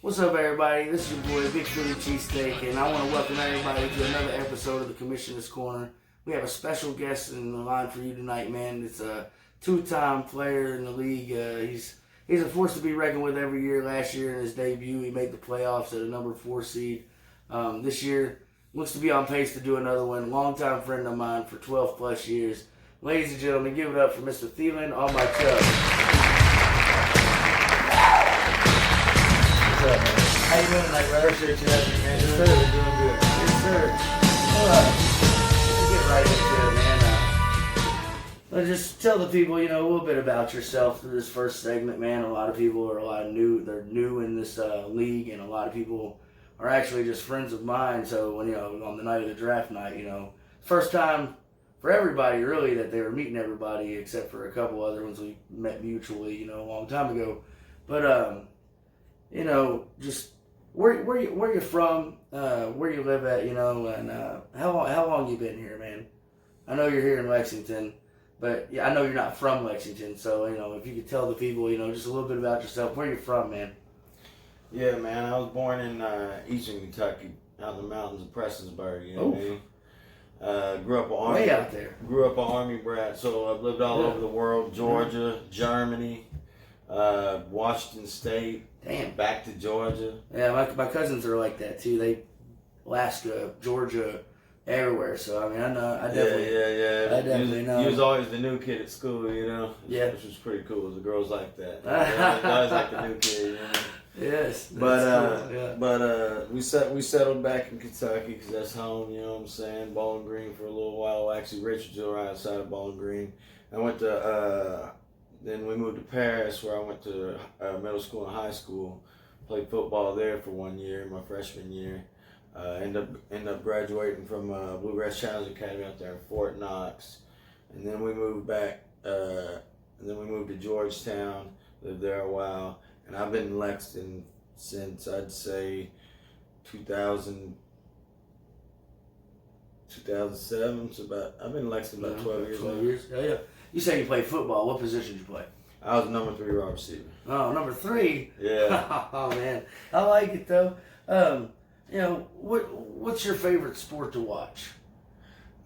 What's up, everybody? This is your boy, Big Philly Cheesesteak, and I want to welcome everybody to another episode of the Commissioner's Corner. We have a special guest in the line for you tonight, man. It's a two-time player in the league. He's a force to be reckoned with every year. Last year in his debut, he made the playoffs at a number 4 seed. This year, looks to be on pace to do another one. Longtime friend of mine for 12 plus years. Ladies and gentlemen, give it up for Mr. Thielen On, chubb. What's up, man? How you doing tonight, brother? Appreciate you having me, man. Yes, Doing sir. good, doing good. Yes, sir. Let's get right into it, man. Just tell the people, a little bit about yourself through this first segment, man. A lot of people are they're new in this league, and a lot of people are actually just friends of mine. So when on the night of the draft night, first time for everybody really that they were meeting everybody, except for a couple other ones we met mutually, a long time ago. But just where you're from, where you live at, and how long you been here, man. I know you're here in Lexington, but yeah, I know you're not from Lexington. So if you could tell the people, just a little bit about yourself, where you're from, man. Yeah, man. I was born in Eastern Kentucky, out in the mountains of Prestonsburg. You know what I mean? Grew up an army. Way out there. Grew up an army brat, so I've lived all over the world: Georgia, Germany, Washington State. Damn. Back to Georgia. Yeah, my cousins are like that too. They Alaska, Georgia, everywhere. So I definitely Yeah. I definitely know. You was always the new kid at school, Yeah. Which was pretty cool. The girls like that. I always like the new kid, Yes. But cool. Yeah. we settled back in Kentucky because that's home. You know what I'm saying? Bowling Green for a little while. Actually, Richardsville, right outside of Bowling Green. I went to then we moved to Paris, where I went to middle school and high school. Played football there for 1 year, my freshman year. Ended up graduating from Bluegrass Challenge Academy out there in Fort Knox, and then we moved back. And then we moved to Georgetown. Lived there a while. And I've been in Lexington since, I'd say, 2007. So I've been in Lexington about 12 years. 12 years. Yeah. You say you played football. What position did you play? I was number 3 wide receiver. Oh, number 3. Yeah. Oh man, I like it though. What's your favorite sport to watch?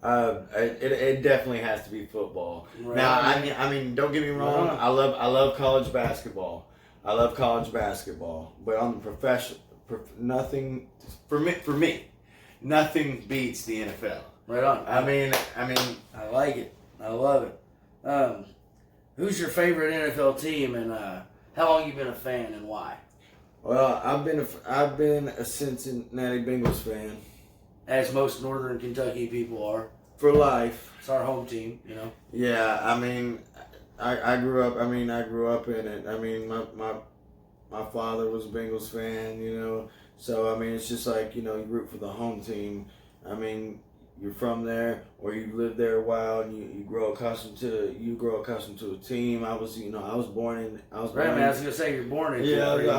It definitely has to be football. Right. Now, I mean, don't get me wrong. I love college basketball. I love college basketball, but on the professional, nothing for me, nothing beats the NFL. Right on. I mean, I like it. I love it. Who's your favorite NFL team, and how long you been a fan, and why? Well, I've been a Cincinnati Bengals fan As most Northern Kentucky people are. for life. It's our home team, Yeah, I mean, I grew up. I grew up in it. I mean, my father was a Bengals fan. So I mean, it's just like you root for the home team. I mean, you're from there, or you live there a while, and you grow accustomed to a team. I was born in. Right, man. I was gonna say you're born in. Yeah, you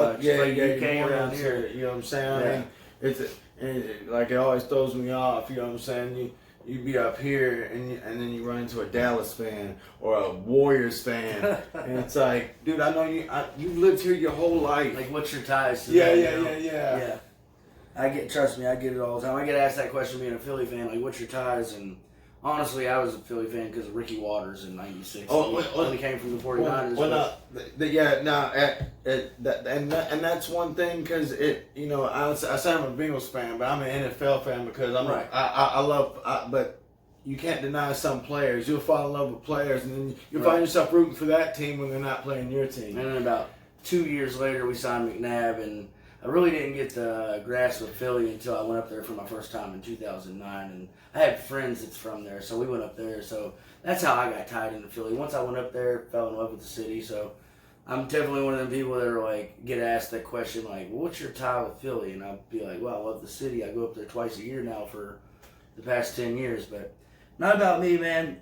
came born around into here. it, you know what I'm saying? Yeah. I mean, it always throws me off. You know what I'm saying? You be up here, and then you run into a Dallas fan or a Warriors fan, and it's like, dude, I know you've lived here your whole life. Like, what's your ties to Yeah. that? Yeah. Trust me, I get it all the time. I get asked that question being a Philly fan, like, what's your ties? And honestly, I was a Philly fan because of Ricky Waters in '96. When he came from the 49ers. And that's one thing because I say I'm a Bengals fan, but I'm an NFL fan because I love. But you can't deny some players. You'll fall in love with players, and then you'll find yourself rooting for that team when they're not playing your team. And then about 2 years later, we signed McNabb, and I really didn't get the grasp of Philly until I went up there for my first time in 2009, and I had friends that's from there, so we went up there. So that's how I got tied into Philly. Once I went up there, fell in love with the city. So I'm definitely one of them people that are like, get asked that question, like, well, what's your tie with Philly? And I'll be like, well, I love the city. I go up there twice a year now for the past 10 years, but not about me, man.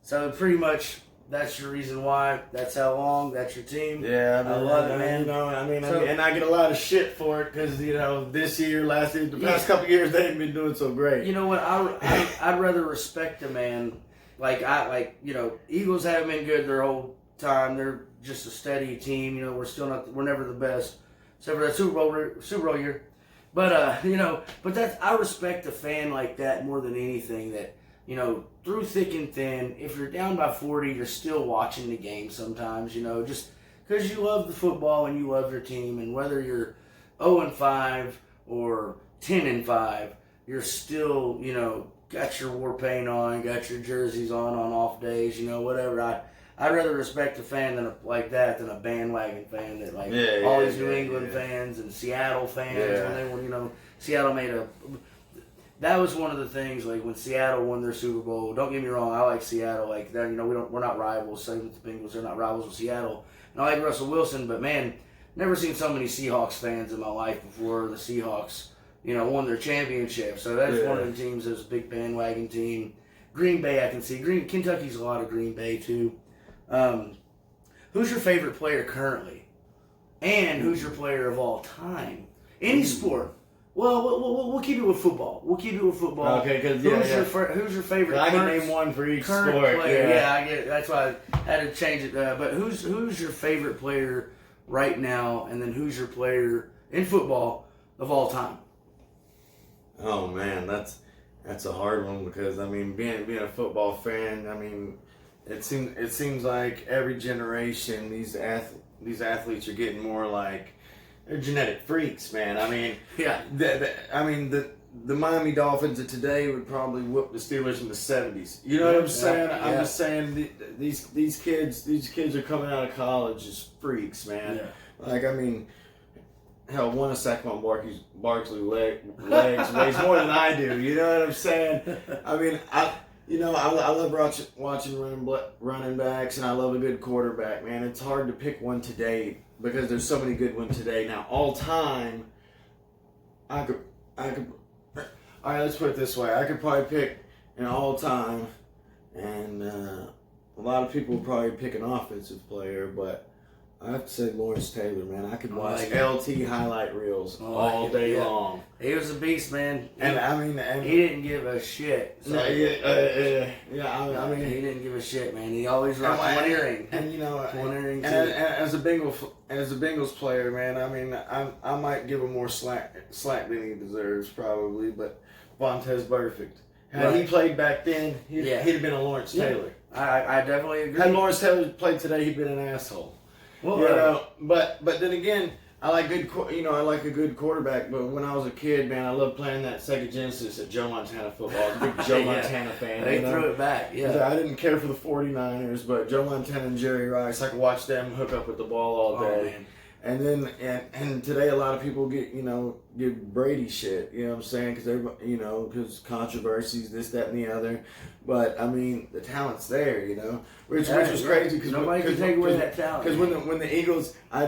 So pretty much that's your reason why. That's how long. That's your team. Yeah, I love it, man. And I get a lot of shit for it because this year, last year, the past couple years, they ain't been doing so great. You know what? I'd rather respect a man Eagles haven't been good their whole time. They're just a steady team. We're never the best. except for that Super Bowl year. But but I respect a fan like that more than anything. That through thick and thin, if you're down by 40, you're still watching the game sometimes. Just because you love the football and you love your team, and whether you're 0-5 or 10-5, you're still got your war paint on, got your jerseys on off days, whatever. I'd rather respect a fan like that than a bandwagon fan that all these New England fans and Seattle fans when they were Seattle made that was one of the things when Seattle won their Super Bowl. Don't get me wrong, I like Seattle like that. We're not rivals. Same with the Bengals, they're not rivals with Seattle. And I like Russell Wilson, but man, never seen so many Seahawks fans in my life before the Seahawks won their championship. So that's one of the teams that's a big bandwagon team. Green Bay, I can see. Kentucky's a lot of Green Bay too. Who's your favorite player currently? And who's your player of all time? Any sport. Well, we'll keep it with football. Okay, because who's your favorite? I can name one for each sport. Player. Yeah, I get it. That's why I had to change it. But who's your favorite player right now? And then who's your player in football of all time? Oh man, that's a hard one because being a football fan, it seems like every generation these athletes are getting more like they're genetic freaks, man. The Miami Dolphins of today would probably whoop the Steelers in the 70s. You know what I'm saying? Yeah. I'm just saying these kids are coming out of college as freaks, man. Yeah. Hell, one of Saquon Barkley's legs weighs more than I do. You know what I'm saying? I love watching running backs, and I love a good quarterback, man. It's hard to pick one today because there's so many good ones today. Now, all time, I could. All right, let's put it this way. I could probably pick an all time, and a lot of people would probably pick an offensive player, but I have to say Lawrence Taylor, man. I could watch LT highlight reels all day long. He was a beast, man. And he didn't give a shit. So. He didn't give a shit, man. He always rocked one earring. One earring too. And as a Bengals player, man, I might give him more slack than he deserves, probably. But Vontaze Burfict. Had he played back then, he'd have been a Lawrence Taylor. I definitely agree. Had Lawrence Taylor played today, he'd been an asshole. Well, but then again, I like a good quarterback. But when I was a kid, man, I loved playing that Sega Genesis at Joe Montana football. I was a big Joe Montana fan. They threw it back. Yeah, I didn't care for the 49ers, but Joe Montana and Jerry Rice, I could watch them hook up with the ball all day. Man. And then and today a lot of people give Brady shit. You know what I'm saying? Because because controversies, this, that, and the other. But the talent's there. Which was crazy because nobody can take away that talent. Because when the Eagles, I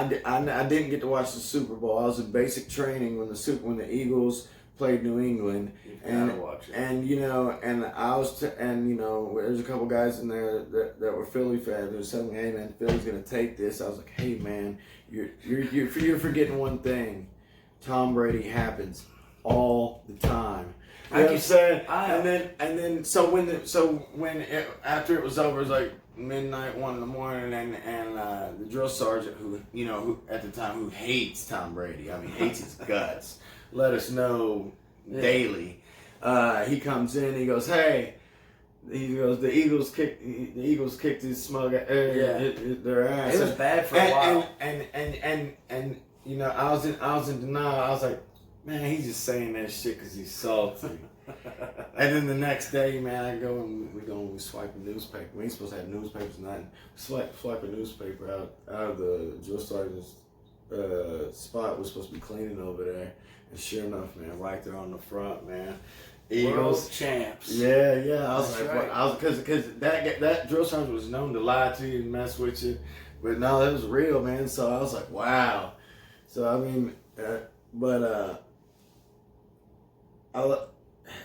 didn't get to watch the Super Bowl. I was in basic training when the Eagles played New England, and I was there's a couple guys in there that were Philly fans. They were saying, "Hey man, Philly's gonna take this." I was like, "Hey man, you're forgetting one thing. Tom Brady happens all the time." You know what I'm saying? And then after it was over, it was like midnight, 1 in the morning, and the drill sergeant who at the time who hates Tom Brady, hates his guts, let us know daily. He comes in, he goes, "Hey," he goes, the Eagles kicked his smug their ass. It was bad for a while. And I was in denial. I was like, man, he's just saying that shit because he's salty. And then the next day, man, I go and we swipe a newspaper. We ain't supposed to have newspapers or nothing. Swipe a newspaper out of the drill sergeant's spot. We're supposed to be cleaning over there. And sure enough, man, right there on the front, man, Eagles World champs. Yeah. I was because that drill sergeant was known to lie to you and mess with you, but no, it was real, man. So I was like, wow. So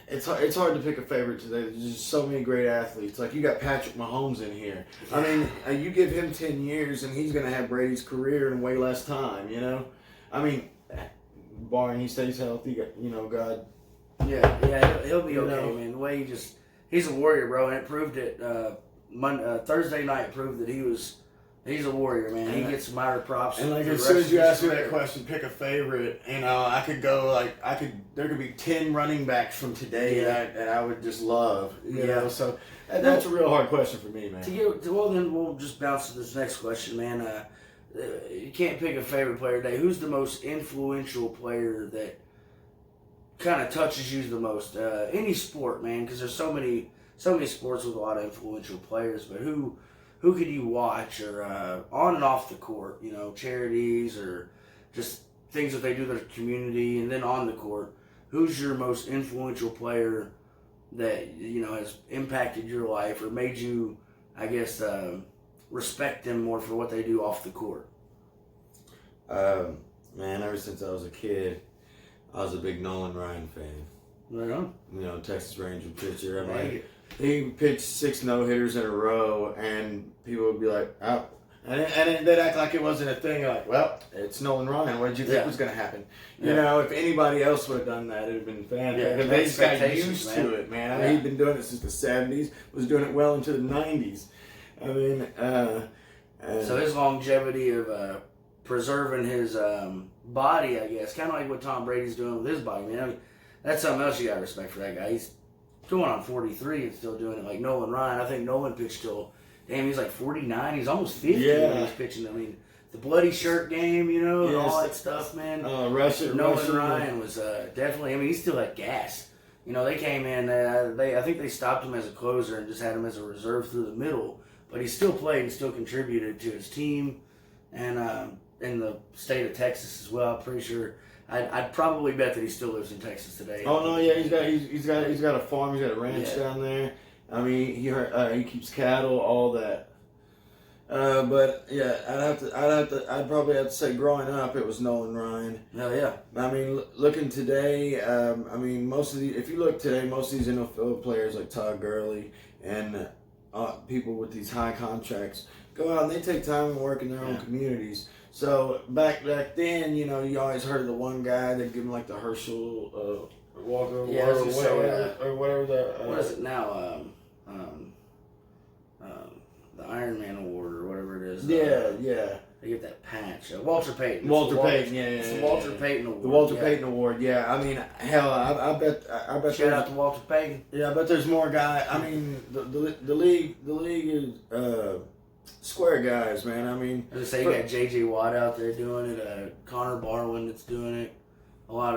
it's hard to pick a favorite today. There's just so many great athletes. Like you got Patrick Mahomes in here. You give him 10 years and he's gonna have Brady's career in way less time. Barring he stays healthy. God. Yeah, he'll be okay, man. The way he's a warrior, bro, and it proved it. Thursday night proved that he was He's a warrior, man. He gets minor props. And like for the as soon rest as you of his ask me that career. question, pick a favorite. I could go there could be 10 running backs from today that I would just love. You know, so that's a real hard question for me, man. Well, then we'll just bounce to this next question, man. You can't pick a favorite player today. Who's the most influential player that kind of touches you the most? Any sport, man, because there's so many sports with a lot of influential players. But who could you watch or on and off the court? You know, charities or just things that they do to their community, and then on the court. Who's your most influential player that has impacted your life or made you, I guess, respect them more for what they do off the court? Man, ever since I was a kid, I was a big Nolan Ryan fan. Right on. Texas Ranger pitcher. I like it. He pitched 6 no-hitters in a row, and people would be like, oh. And they'd act like it wasn't a thing. Like, well, it's Nolan Ryan. What did you think was going to happen? You know, if anybody else would have done that, it would have been fantastic. Yeah, they just got used to it, man. I mean, he'd been doing it since the 70s, was doing it well into the 90s. I mean, so his longevity of preserving his body, I guess, kind of like what Tom Brady's doing with his body, man. I mean, that's something else you got to respect for that guy. He's going on 43 and still doing it like Nolan Ryan. I think Nolan pitched till, he's like 49. He's almost 50 when he's pitching. I mean, the bloody shirt game, and all that stuff, man. Nolan Ryan was definitely, he still had gas. They came in, I think they stopped him as a closer and just had him as a reserve through the middle. But he still played and still contributed to his team and in the state of Texas as well. I'm pretty sure. I'd probably bet that he still lives in Texas today. Oh no, yeah, he's got a farm, he's got a ranch down there. I mean, he keeps cattle, all that. But yeah, I'd probably have to say growing up it was Nolan Ryan. Oh yeah. I mean, looking today, if you look today, most of these NFL players like Todd Gurley and people with these high contracts go out and they take time and work in their own communities. So back then, you always heard of the one guy that give him like the Herschel Walker or whatever the what is it now? The Iron Man Award or whatever it is. Yeah. They get that patch. Walter Payton. Walter Payton, It's the Walter Payton Award. The Walter Payton Award, yeah. I mean, hell, I bet. Shout out to Walter Payton. Yeah, I bet there's more guys. I mean, the league is square guys, man. I mean, As I say, you got J.J. Watt out there doing it. Connor Barwin that's doing it. A lot.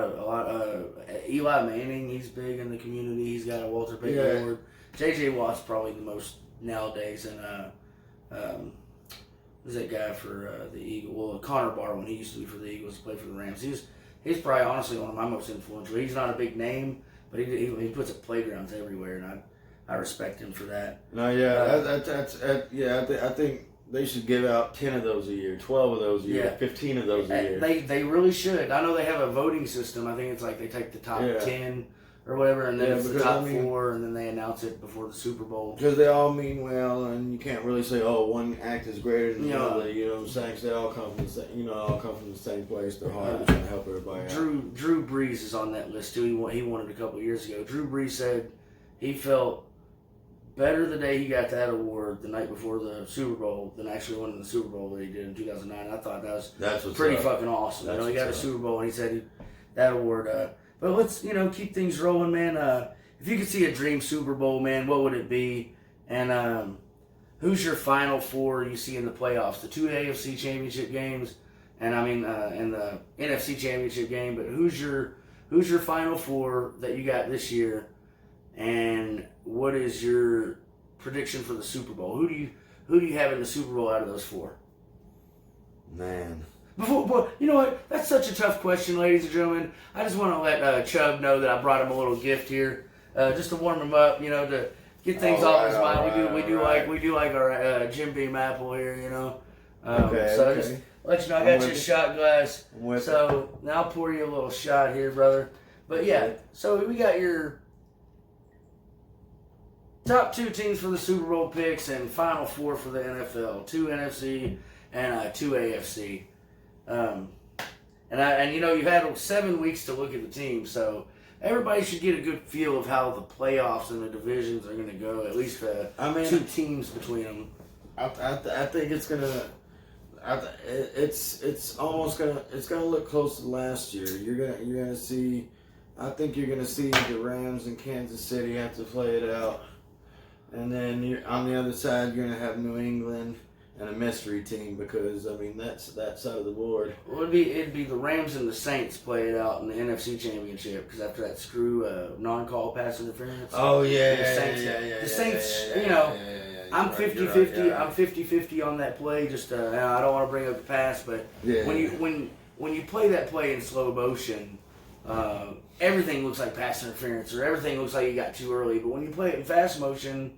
Eli Manning, he's big in the community. He's got a Walter Payton Award. J.J. Watt's probably the most nowadays, and who's that guy for the Eagles? Well, Connor Barwin, he used to be for the Eagles, played for the Rams. He's probably honestly one of my most influential. He's not a big name, but he puts up playgrounds everywhere, and I respect him for that. No, yeah, I think they should give out 10 of those a year, 12 of those a year, 15 of those a year. They really should. I know they have a voting system. I think it's like they take the top 10 or whatever, and then it's the top 4, and then they announce it before the Super Bowl. Because they all mean well, and you can't really say, oh, one act is greater than the other. You know what I'm saying? 'Cause they all come from the same place. They're hard trying to help everybody out. Drew Brees is on that list too. He won it a couple of years ago. Drew Brees said he felt better the day he got that award the night before the Super Bowl than actually winning the Super Bowl that he did in 2009. I thought that was pretty fucking awesome. He got a Super Bowl and he said that award. But let's keep things rolling, man. If you could see a dream Super Bowl, man, what would it be? And who's your Final Four you see in the playoffs? The 2 AFC Championship games, and and the NFC Championship game. But who's your Final Four that you got this year? And what is your prediction for the Super Bowl? Who do you have in the Super Bowl out of those 4? Man. You know what? That's such a tough question, ladies and gentlemen. I just want to let Chubb know that I brought him a little gift here, just to warm him up. To get things off his mind. We do like our Jim Beam apple here. Just let you know I got you a shot glass. So now I'll pour you a little shot here, brother. But yeah, so we got your top 2 teams for the Super Bowl picks and Final Four for the NFL. 2 NFC and 2 AFC. You've had 7 weeks to look at the team, so everybody should get a good feel of how the playoffs and the divisions are going to go. At least 2 teams between them. I think it's gonna. It's almost gonna look close to last year. You're gonna see. I think you're gonna see the Rams and Kansas City have to play it out, and then on the other side you're gonna have New England and a mystery team, because I mean that's that side of the board. Well, it'd be the Rams and the Saints play it out in the NFC Championship, because after that screw non-call pass interference. Oh yeah, the Saints, you know. I'm 50-50. I'm 50-50 on that play. Just I don't want to bring up the pass, but when you play that play in slow motion, everything looks like pass interference, or everything looks like you got too early. But when you play it in fast motion,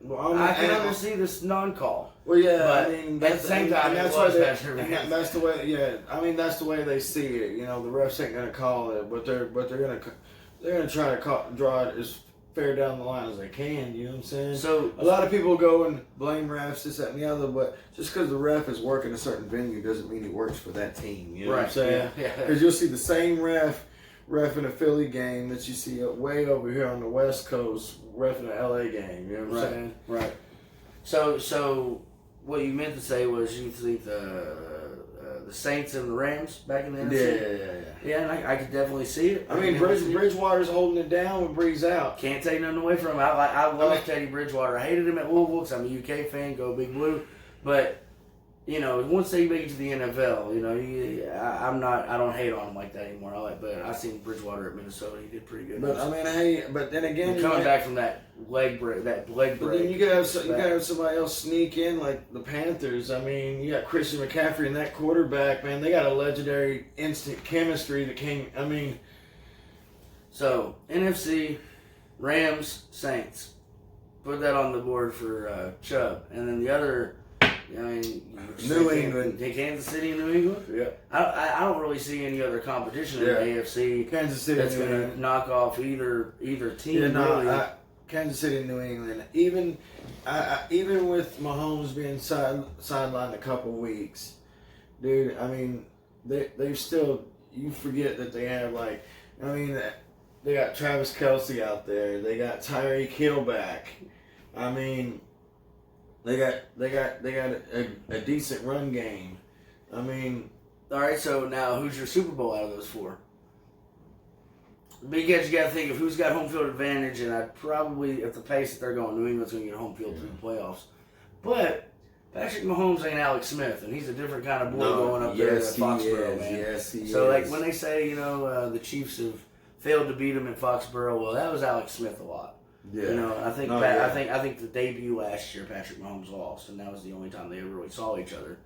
I can understand this non-call. Well, yeah, but I mean, at the same time, that's the way. Yeah, I mean that's the way they see it. You know, the refs ain't gonna call it, but they're gonna try to draw it as fair down the line as they can. You know what I'm saying? So a lot of people go and blame refs, this, that, and the other, but just because the ref is working a certain venue doesn't mean he works for that team. You know what I'm saying? Because you'll see the same ref in a Philly game that you see way over here on the West Coast ref in an LA game. You know what I'm saying? Right. So what you meant to say was you think the Saints and the Rams back in the NFC? Yeah, and I could definitely see it. I mean, Bridgewater's holding it down with Breeze out. Can't take nothing away from him. I love Teddy Bridgewater. I hated him at Louisville because I'm a UK fan, go Big Blue. But, you know, once they make it to the NFL, you know, I don't hate on him like that anymore. But I seen Bridgewater at Minnesota. He did pretty good. But I mean, hey, but then again, coming back from that leg break. But then you gotta have somebody else sneak in, like the Panthers. I mean, you got Christian McCaffrey and that quarterback, man. They got a legendary instant chemistry that came. I mean, so NFC, Rams, Saints. Put that on the board for Chubb, and then the other. I mean, New England, Kansas City, and New England. Yeah, I don't really see any other competition in the AFC. Kansas City that's going to knock off either team. Yeah, no, really. Kansas City and New England. Even with Mahomes being sidelined a couple weeks, dude. I mean, they've still. You forget that they have they got Travis Kelce out there. They got Tyreek Hill back. I mean. They got a decent run game. I mean, all right. So now, who's your Super Bowl out of those four? Because you got to think of who's got home field advantage, and I'd probably, at the pace that they're going, New England's going to get home field through the playoffs. But Patrick Mahomes ain't Alex Smith, and he's a different kind of boy going up there at Foxborough, man. Yes, he is. So like when they say, you know, the Chiefs have failed to beat him at Foxborough, well, that was Alex Smith a lot. Yeah. You know, I think I think the debut last year, Patrick Mahomes lost, and that was the only time they ever really saw each other.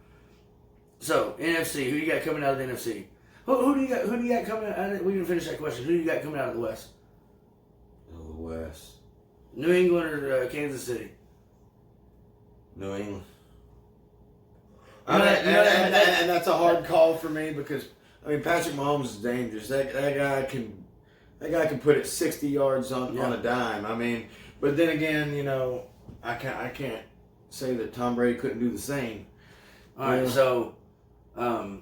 So NFC, who you got coming out of the NFC? Who do you got coming out? We can finish that question. Who do you got coming out of the West? Of the West. New England or Kansas City? New England. And that's a hard call for me because I mean Patrick Mahomes is dangerous. That guy can put it 60 yards on a dime. I mean, but then again, you know, I can't say that Tom Brady couldn't do the same. All right, so, I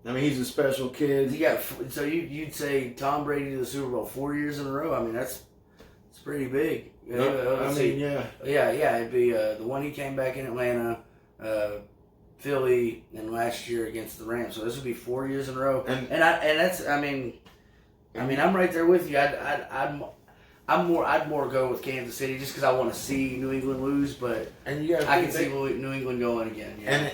mean, he's a special kid. You'd say Tom Brady to the Super Bowl 4 years in a row. I mean, it's pretty big. You know, it'd be the one he came back in Atlanta, Philly, and last year against the Rams. So this would be 4 years in a row. I'm right there with you. I'd more go with Kansas City just because I want to see New England lose, but I can see New England going again. Yeah.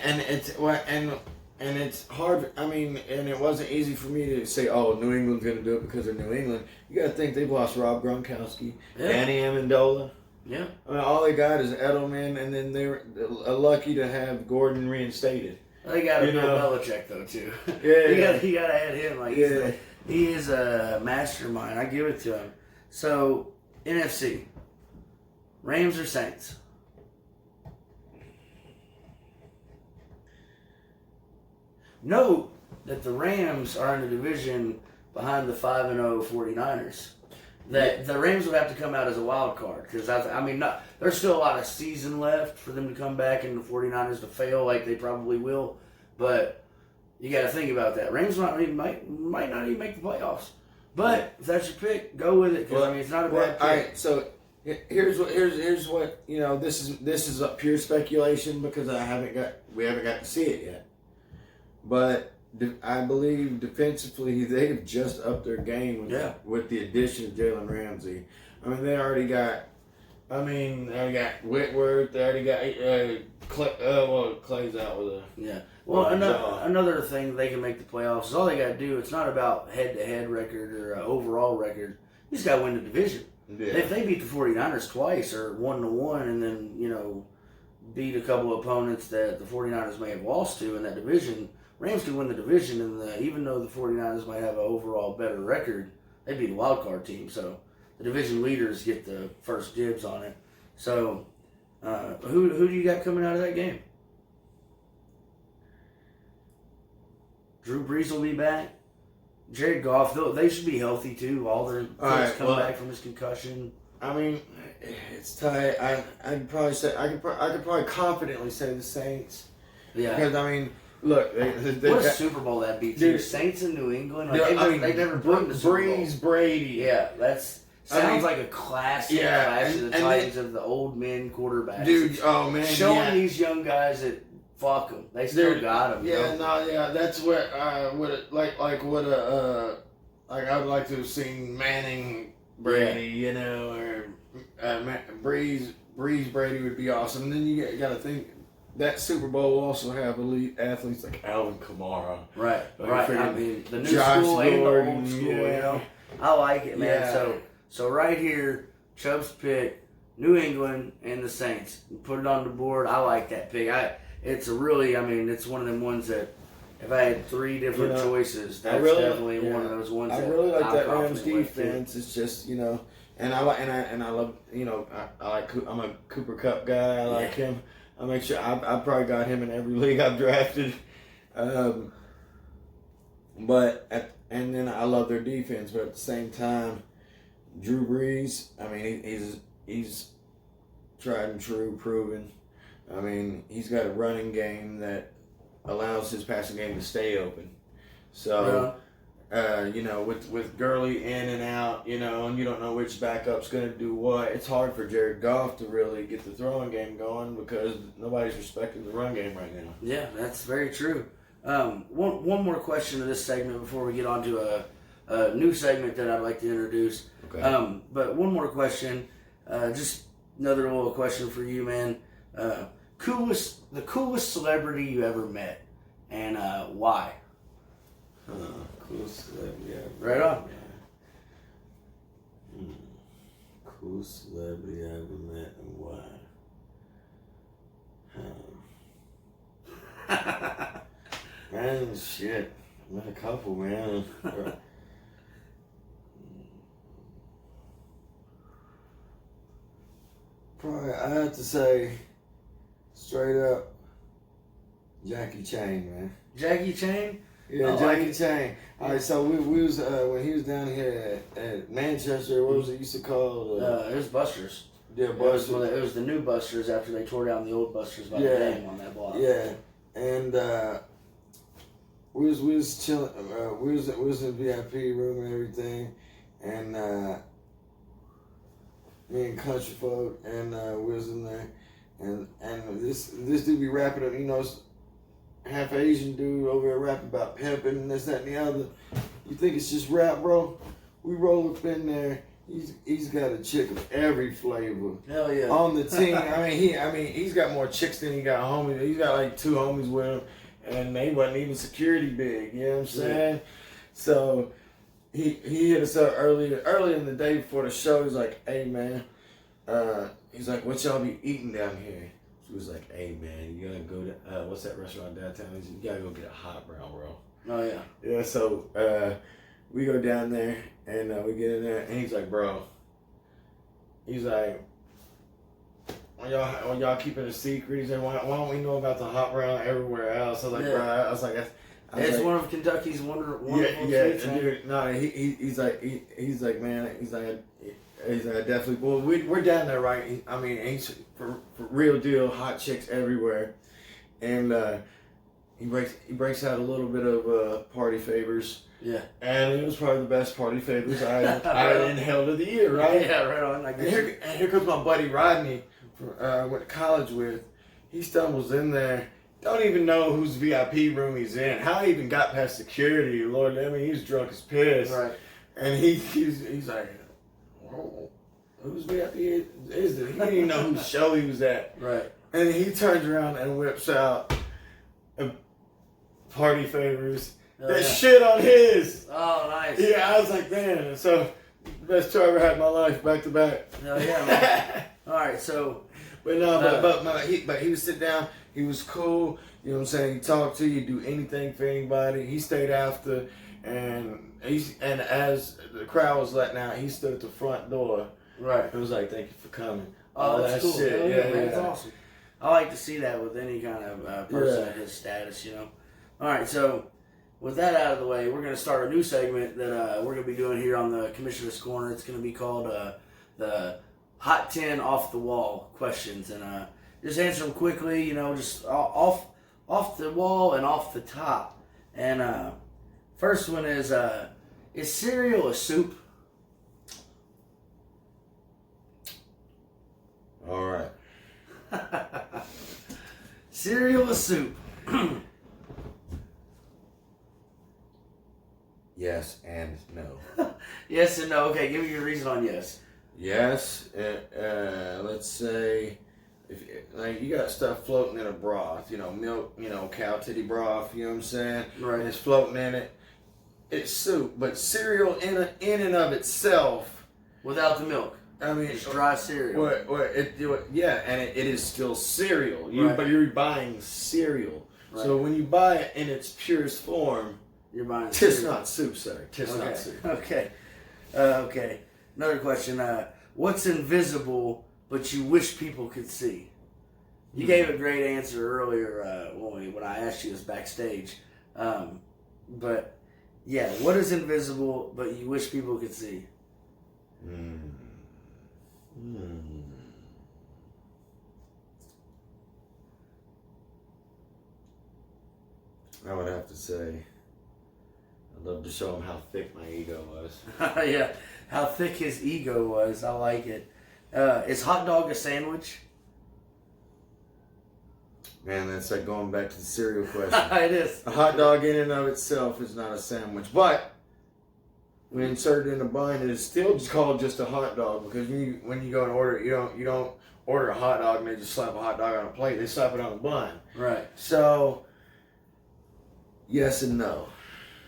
And it's hard. I mean, and it wasn't easy for me to say, "Oh, New England's going to do it because they're New England." You got to think they've lost Rob Gronkowski, Danny Amendola. Yeah. I mean, all they got is Edelman, and then they're lucky to have Gordon reinstated. They got Bill Belichick though too. Yeah. you got to add him. He is a mastermind. I give it to him. So, NFC. Rams or Saints? Note that the Rams are in the division behind the 5-0 49ers. That the Rams would have to come out as a wild card. Because, there's still a lot of season left for them to come back and the 49ers to fail like they probably will. But you got to think about that. Rams might not even make the playoffs. But if that's your pick, go with it. Because, it's not a bad pick. All right, so here's what you know. This is a pure speculation because we haven't got to see it yet. But I believe defensively they've just upped their game with the addition of Jalen Ramsey. I mean, they already got Whitworth. They already got Clay's out with a Well, another thing they can make the playoffs is all they got to do. It's not about head-to-head record or overall record. You just got to win the division. Yeah. If they beat the 49ers twice or 1-1 and then, beat a couple of opponents that the 49ers may have lost to in that division, Rams could win the division. And even though the 49ers might have an overall better record, they'd be the wild card team. So the division leaders get the first dibs on it. So who do you got coming out of that game? Drew Brees will be back. Jared Goff, they should be healthy too. All their kids come back from his concussion. I mean, it's tight. I could probably confidently say the Saints. Yeah. Because I mean, look, what a Super Bowl that beat too. Saints in New England. They never beat the Super Bowl. Brees, Brady. Yeah, sounds like a classic clash of the Titans of the old men quarterbacks. Dude, oh man, showing these young guys that fuck them, they still got them. That's what I would like I would like to have seen Manning, Brady, or Breeze, Brady would be awesome. And then you got to think that Super Bowl will also have elite athletes like Alvin Kamara, right? I mean, the new Josh school and the Gordon, old school. I like it, man. Yeah. So right here, Chubb's pick, New England and the Saints. Put it on the board. I like that pick. It's one of them ones that if I had three different choices, that's definitely one of those ones. I really like that Rams defense. It's just and I love I'm a Cooper Kupp guy. I like him. I make sure I probably got him in every league I've drafted. And then I love their defense, but at the same time, Drew Brees. I mean, he's tried and true, proven. I mean, he's got a running game that allows his passing game to stay open. So, with Gurley in and out, and you don't know which backup's going to do what, it's hard for Jared Goff to really get the throwing game going because nobody's respecting the run game right now. Yeah, that's very true. One more question to this segment before we get on to a new segment that I'd like to introduce. Okay. But one more question, just another little question for you, man. The coolest celebrity you ever met, and why? Coolest celebrity I ever Right on. Coolest celebrity I ever met, and why? Man, shit. I met a couple, man. Probably, I have to say, straight up, Jackie Chan, man. Jackie Chan? Yeah, Jackie Chan. All right, so we was when he was down here at Manchester. What was it used to call? It was Buster's. Yeah, Buster's. It was the new Buster's after they tore down the old Buster's by the name on that block. Yeah, and we was chilling. We was in the VIP room and everything, and me and country folk, and we was in there, and this dude be rapping up, half Asian dude over there rapping about pimping and this, that, and the other. You think it's just rap, bro? We roll up in there. He's got a chick of every flavor. Hell yeah. On the team. He's got more chicks than he got homies. He's got like 2 homies with him, and they wasn't even security big. You know what I'm saying? Yeah. So he hit us up early in the day before the show. He's like, "Hey man," he's like, "What y'all be eating down here?" She was like, "Hey man, you gotta go to what's that restaurant downtown? He said, you gotta go get a hot brown, bro." Oh yeah. Yeah. So we go down there and we get in there, and he's like, "Bro," he's like, when y'all keeping a secret?" He's like, "Why don't we know about the hot brown everywhere else?" I was like, "Bro," I was like, it's one of Kentucky's wonderful sweets. Dude, no, he's like, man, he's like, definitely. Well, we're down there, right? He's for real deal, hot chicks everywhere, and he breaks out a little bit of party favors. Yeah. And it was probably the best party favors I inhaled of the year, right? Yeah, right on. And here comes my buddy Rodney, I went to college with. He stumbles in there. Don't even know whose VIP room he's in. How he even got past security, Lord, I mean, he's drunk as piss. Right. And he's like, whoa, whose VIP is it? He didn't even know whose show he was at. Right. And he turns around and whips out party favors. That shit on his. Oh, nice. Yeah, I was like, man. So, best tour I ever had in my life, back to back. Hell yeah, man. All right, so. But no, he would sit down. He was cool. You know what I'm saying? He talked to you, do anything for anybody. He stayed after, and as the crowd was letting out, he stood at the front door. Right. It was like, thank you for coming. Oh, that's cool. Shit. Hell Yeah, man, that's awesome. I like to see that with any kind of person at his status, you know. All right, so with that out of the way, we're going to start a new segment that we're going to be doing here on the Commissioner's Corner. It's going to be called the Hot 10 Off the Wall questions, and just answer them quickly, you know, just off the wall and off the top. And first one is cereal a soup? All right. Cereal a soup? Yes and no. Yes and no. Okay, give me your reason on yes. Yes. Let's say, if like you got stuff floating in a broth, you know, milk, you know, cow titty broth. You know what I'm saying? Right. And it's floating in it. It's soup, but cereal in and of itself, without the milk. I mean, It's dry cereal. And it is still cereal. Right. But you're buying cereal. Right. So when you buy it in its purest form, You're buying tis cereal. not soup, sir. Tis Okay. not soup. Okay. Okay. Another question. What's invisible but you wish people could see? You gave a great answer earlier when I asked you this backstage. But yeah, what is invisible but you wish people could see? I would have to say, I'd love to show him how thick my ego was. Yeah, how thick his ego was. I like it. Is hot dog a sandwich? Man, that's like going back to the cereal question. It is. A hot dog in and of itself is not a sandwich, but when inserted in a bun, it is still just called just a hot dog, because when you go and order it, you don't order a hot dog and they just slap a hot dog on a plate. They slap it on a bun. Right. So, yes and no.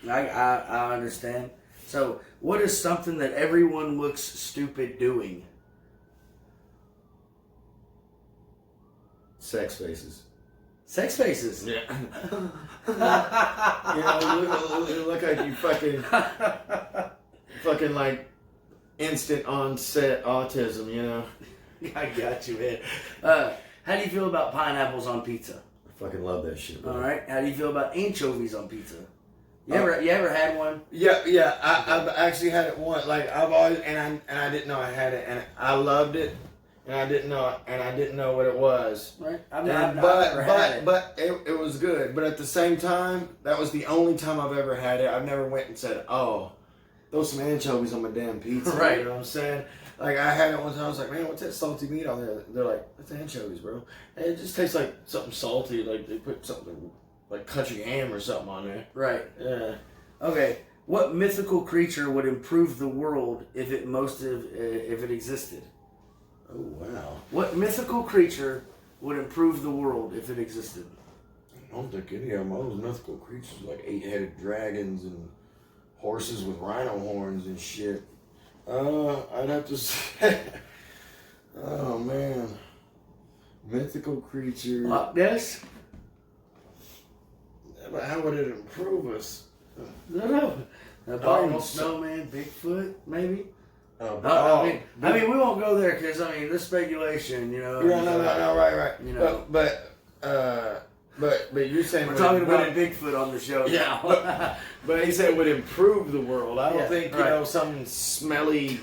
I understand. So, what is something that everyone looks stupid doing? Sex faces. Sex faces. Yeah. You look like you fucking like instant onset autism, you know? I got you, man. How do you feel about pineapples on pizza? I fucking love that shit, bro. All right. How do you feel about anchovies on pizza? You ever had one? Yeah. I've actually had it once. Like I've always and I didn't know I had it, and I loved it, and I didn't know what it was. Right. I've But never had it. But it was good. But at the same time, that was the only time I've ever had it. I've never went and said, "Oh, throw some anchovies on my damn pizza." Right. You know what I'm saying? Like I had it one time. I was like, "Man, what's that salty meat on there?" They're like, "That's anchovies, bro." And it just tastes like something salty. Like they put something like country ham or something on there. Right. Yeah. Okay. What mythical creature would improve the world if it existed? Oh wow. What mythical creature would improve the world if it existed? I don't think any of them. All those mythical creatures like 8-headed dragons and horses with rhino horns and shit. I'd have to say, oh man, mythical creature. Loch Ness? But how would it improve us? No. Abominable snowman, Bigfoot, maybe. I mean, we won't go there because this speculation, you know. Yeah, no, right. You know, but you're saying we're talking about Bigfoot on the show yeah, now. but he said it would improve the world. I don't think right. Some smelly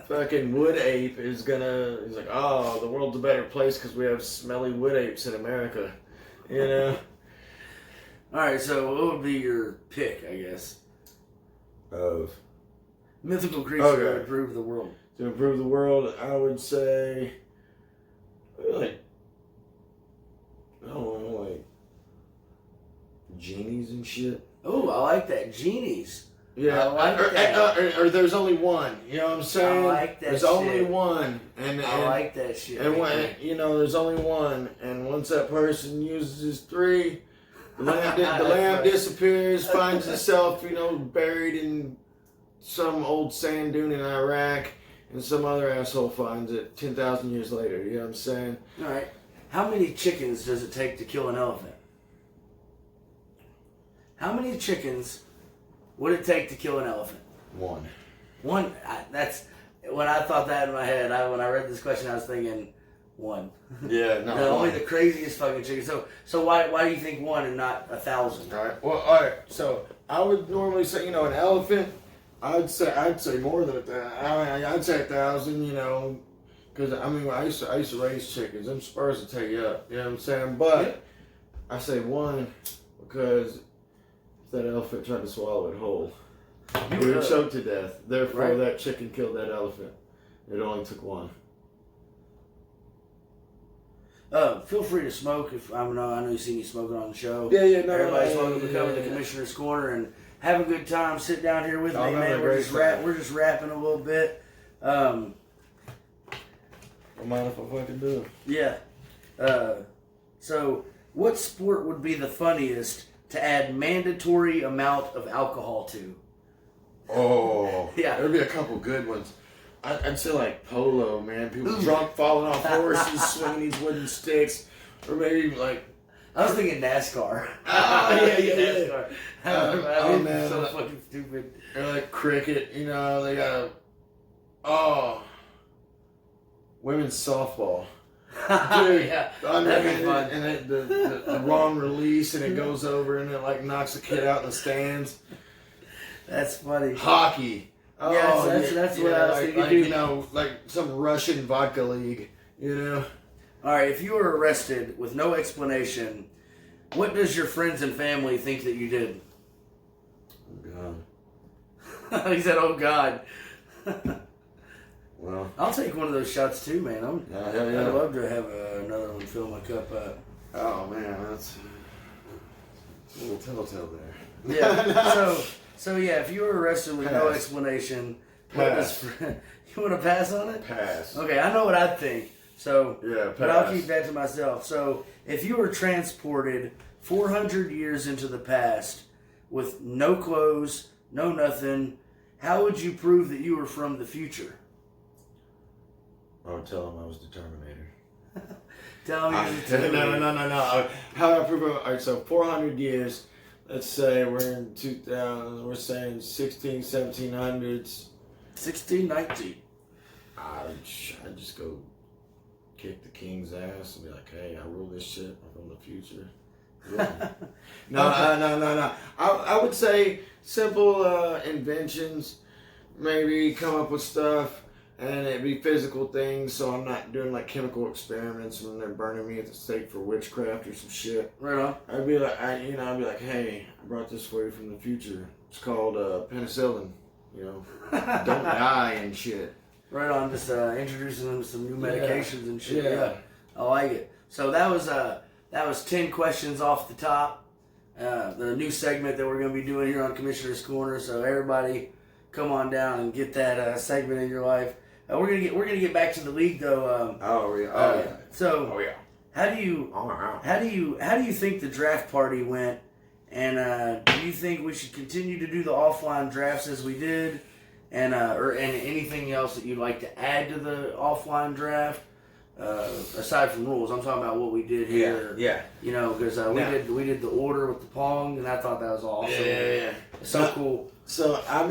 fucking wood ape is gonna. He's like, oh, the world's a better place because we have smelly wood apes in America. You know. All right, so what would be your pick, I guess? Of Mythical creature Okay. to improve the world. to improve the world, I would say, like, I don't know, like genies and shit. Oh, I like that. Genies. Yeah, I like that. or there's only one. You know what I'm saying? I like that There's shit. only one, and I like that shit. and when there's only one, and once that person uses his three, the lamb disappears, finds itself, buried in some old sand dune in Iraq, and some other asshole finds it 10,000 years later. You know what I'm saying? All right. How many chickens does it take to kill an elephant? How many chickens would it take to kill an elephant? One. One. That's when I thought that in my head. When I read this question, I was thinking one. Yeah, no. Only the craziest fucking chicken. So why do you think one and not 1,000? All right. Well, all right. So I would normally say, an elephant. I'd say more than I'd say 1,000. Because I used to raise chickens. Them spurs will tear you up. You know what I'm saying? But I say one because if that elephant tried to swallow it whole, it would choke to death. Therefore, that chicken killed that elephant. It only took one. Feel free to smoke. I know you see me smoking on the show. Yeah. No, Everybody's welcome to come to the Commissioner's Corner and have a good time. Sit down here with me, man. We're just rapping a little bit. Don't mind if I fucking do. Yeah. So, what sport would be the funniest to add mandatory amount of alcohol to? Oh, Yeah. There'd be a couple good ones. I'd say like polo, man. People drunk, falling off horses, swinging these wooden sticks, or maybe like. I was thinking NASCAR. Yeah. NASCAR. Man, so fucking stupid. Or like cricket, they got women's softball. Dude, Yeah, that'd be fun. And the wrong release, and it goes over, and it like knocks the kid out in the stands. That's funny. Hockey. That's what I was thinking. Like some Russian vodka league. All right, if you were arrested with no explanation, what does your friends and family think that you did? Oh God. He said, "Oh God." Well, I'll take one of those shots too, man. yeah. I'd love to have another one fill my cup up. Oh man, that's a little telltale there. Yeah. So yeah, if you were arrested with no Pass. explanation, Pass. You want to pass on it? Pass. Okay, I know what I'd think. So, Yeah, but I'll pass. keep that to myself. So, if you were transported 400 years into the past with no clothes, no nothing, how would you prove that you were from the future? I would tell him I was the Terminator. Tell me. No. How do I prove it? All right, so 400 years. Let's say we're in 2000. We're saying 1700s. 1619. I'd just go kick the king's ass and be like, "Hey, I rule this shit. I'm from the future." Yeah. No. I would say simple inventions. Maybe come up with stuff, and it'd be physical things. So I'm not doing like chemical experiments when they're burning me at the stake for witchcraft or some shit. Right on. I'd be like, "Hey, I brought this for you from the future. It's called penicillin. Don't die and shit." Right on. Just introducing them to some new medications and shit. Yeah. I like it. So that was 10 questions off the top. The new segment that we're going to be doing here on Commissioner's Corner. So everybody, come on down and get that segment in your life. We're gonna get back to the league though. Yeah. So how do you think the draft party went? And do you think we should continue to do the offline drafts as we did? And anything else that you'd like to add to the offline draft, aside from rules? I'm talking about what we did here. Yeah. Because we did the order with the Pong, and I thought that was awesome. Yeah. So cool. So I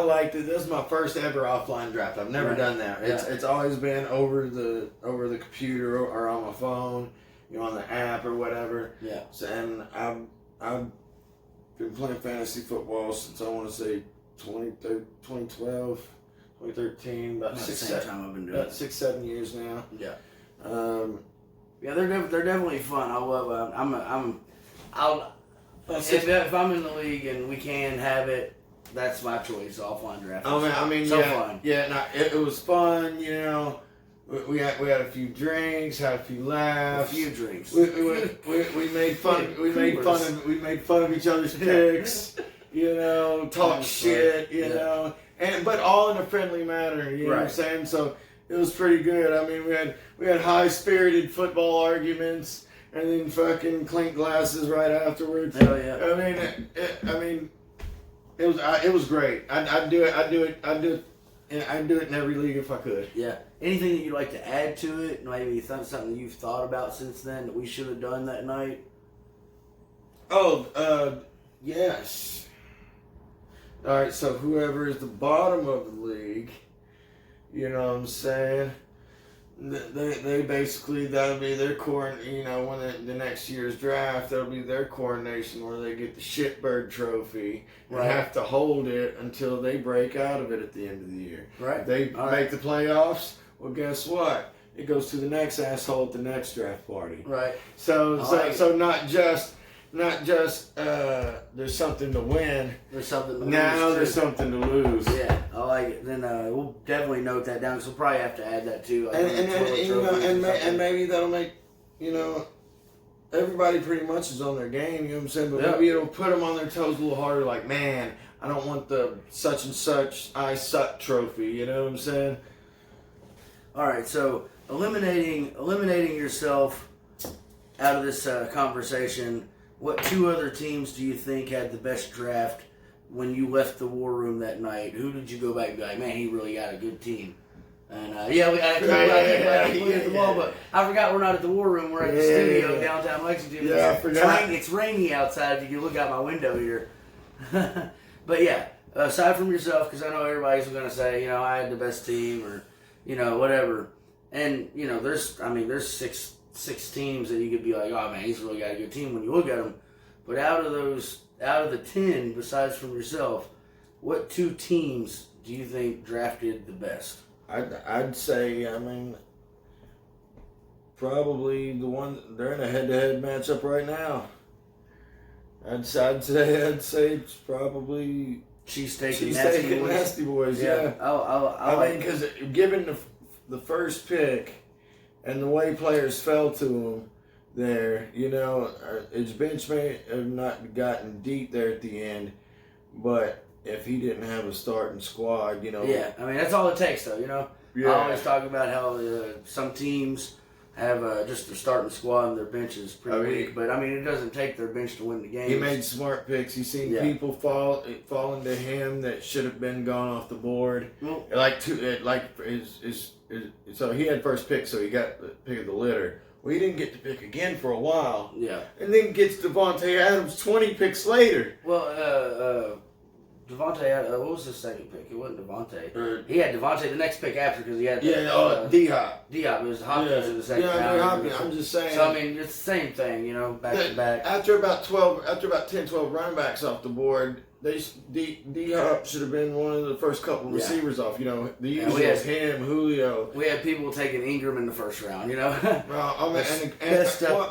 liked it. This is my first ever offline draft. I've never done that. It's always been over the computer or on my phone, on the app or whatever. Yeah. So, and I've been playing fantasy football since I want to say 2012, 2013, about about 6-7 years now. Yeah. Um, Yeah, they're definitely fun. I love. if I'm in the league and we can have it, that's my choice. Offline draft. Fun. Yeah. No, it was fun. You know, we had a few drinks, had a few laughs, a few drinks. We made fun. We made fun of each other's picks. You know, talk shit. You know, but all in a friendly manner. You know what I'm saying? So it was pretty good. I mean, we had high spirited football arguments. And then fucking clink glasses right afterwards. Hell yeah! It was great. I'd do it in every league if I could. Yeah. Anything that you'd like to add to it? Maybe something you've thought about since then that we should have done that night? Yes. All right. So whoever is the bottom of the league, you know what I'm saying? They basically, that'll be their you know, when the next year's draft, that'll be their coronation where they get the shitbird trophy and have to hold it until they break out of it at the end of the year. Right. They make the playoffs. Well, guess what? It goes to the next asshole at the next draft party. Right. So not just there's something to win. There's something to lose. Now there's something to lose. Yeah, I like it. Then we'll definitely note that down. So we'll probably have to add that too. Like and maybe that'll make, you know, everybody pretty much is on their game. You know what I'm saying? But maybe it'll put them on their toes a little harder. Like, man, I don't want the such and such I suck trophy. You know what I'm saying? All right. So eliminating yourself out of this conversation. What two other teams do you think had the best draft when you left the war room that night? Who did you go back and be like, man, he really got a good team? And we got the ball, but I forgot we're not at the war room. We're at the studio downtown Lexington. Yeah, I forgot. It's rainy outside. If you can look out my window here. But yeah, aside from yourself, because I know everybody's going to say, you know, I had the best team or, you know, whatever. And, you know, there's six teams that you could be like, oh man, he's really got a good team when you look at them. But out of the 10, besides from yourself, what two teams do you think drafted the best? I'd say, I mean, probably the one they're in a head-to-head matchup right now. I'd say it's probably Cheesesteak and Nasty Boys. Yeah. I mean, because given the first pick. And the way players fell to him there, you know, his bench may have not gotten deep there at the end, but if he didn't have a starting squad, you know. Yeah, I mean, that's all it takes, though, you know. Yeah. I always talk about how some teams have just their starting squad and their bench is pretty weak, but I mean, it doesn't take their bench to win the game. He made smart picks. He's seen people fall into him that should have been gone off the board. Well, so he had first pick, so he got the pick of the litter. Well, he didn't get to pick again for a while. Yeah. And then gets Devontae Adams 20 picks later. Well, Devontae, what was his second pick? It wasn't Devontae. He had Devontae the next pick after because he had D-Hop. D-Hop. It was Hopkins in the second round. Hopkins. I'm just saying. So, I mean, it's the same thing, you know, back to back. After about 10, 12 running backs off the board, D-Hop should have been one of the first couple receivers off. You know, the usual him, Julio. We had people taking Ingram in the first round. You know,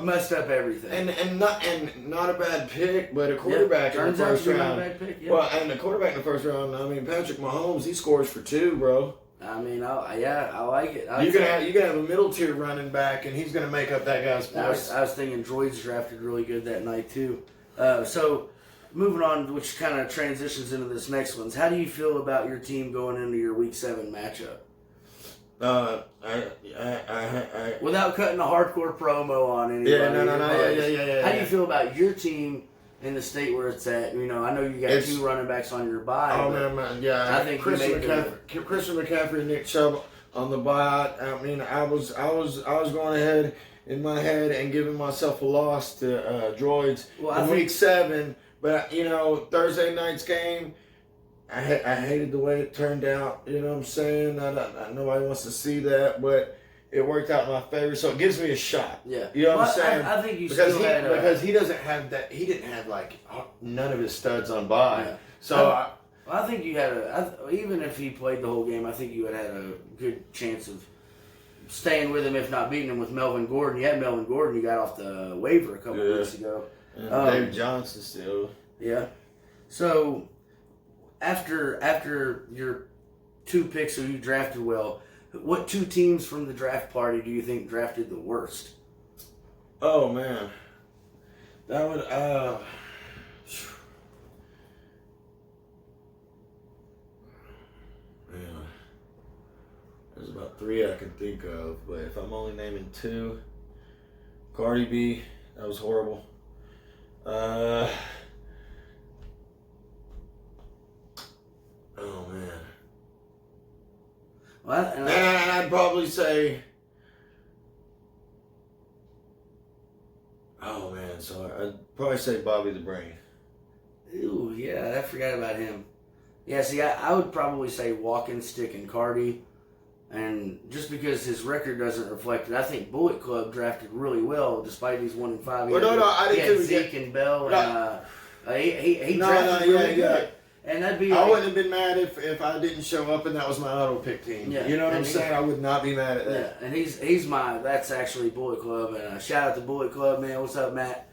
messed up everything. And not a bad pick, but a quarterback in the first round. Not a bad pick, Well, and the quarterback in the first round. I mean, Patrick Mahomes, he scores for 2, bro. I mean, I like it. You can have a middle tier running back, and he's gonna make up that guy's points. I was thinking Droids drafted really good that night too. So. Moving on, which kind of transitions into this next one. How do you feel about your team going into your Week 7 matchup? Without cutting a hardcore promo on anybody. Yeah. How do you feel about your team in the state where it's at? You know, I know you got 2 running backs on your bye. Oh man, yeah. I think Christian McCaffrey and Nick Chubb on the bye. I mean, I was going ahead in my head and giving myself a loss to Droids in Week 7. But, you know, Thursday night's game, I hated the way it turned out. You know what I'm saying? Nobody wants to see that, but it worked out in my favor, so it gives me a shot. Yeah. You know what I'm saying? I think you because he doesn't have that. He didn't have, like, none of his studs on bye. Yeah. So I think you had even if he played the whole game, I think you had a good chance of staying with him, if not beating him with Melvin Gordon. You had Melvin Gordon, you got off the waiver a couple weeks ago. And David Johnson still. Yeah. So after your 2 picks who you drafted well, what 2 teams from the draft party do you think drafted the worst? Oh man, that would man. There's about 3 I can think of, but if I'm only naming 2, Cardi B, that was horrible. Oh man. Well, And I'd probably say, oh man, so I'd probably say Bobby the Brain. ooh, yeah, I forgot about him. Yeah, see, I would probably say Walking Stick and Cardi, and just because his record doesn't reflect it, I think Bullet Club drafted really well, despite he's 1-5. Well, I he didn't had Zeke and Bell, no. and he drafted really good. And that'd be I like, wouldn't have been mad if I didn't show up and that was my auto pick team. Yeah, You know what I'm and saying? I would not be mad at that. yeah, and that's actually Bullet Club, and shout out to Bullet Club, man. What's up, Matt?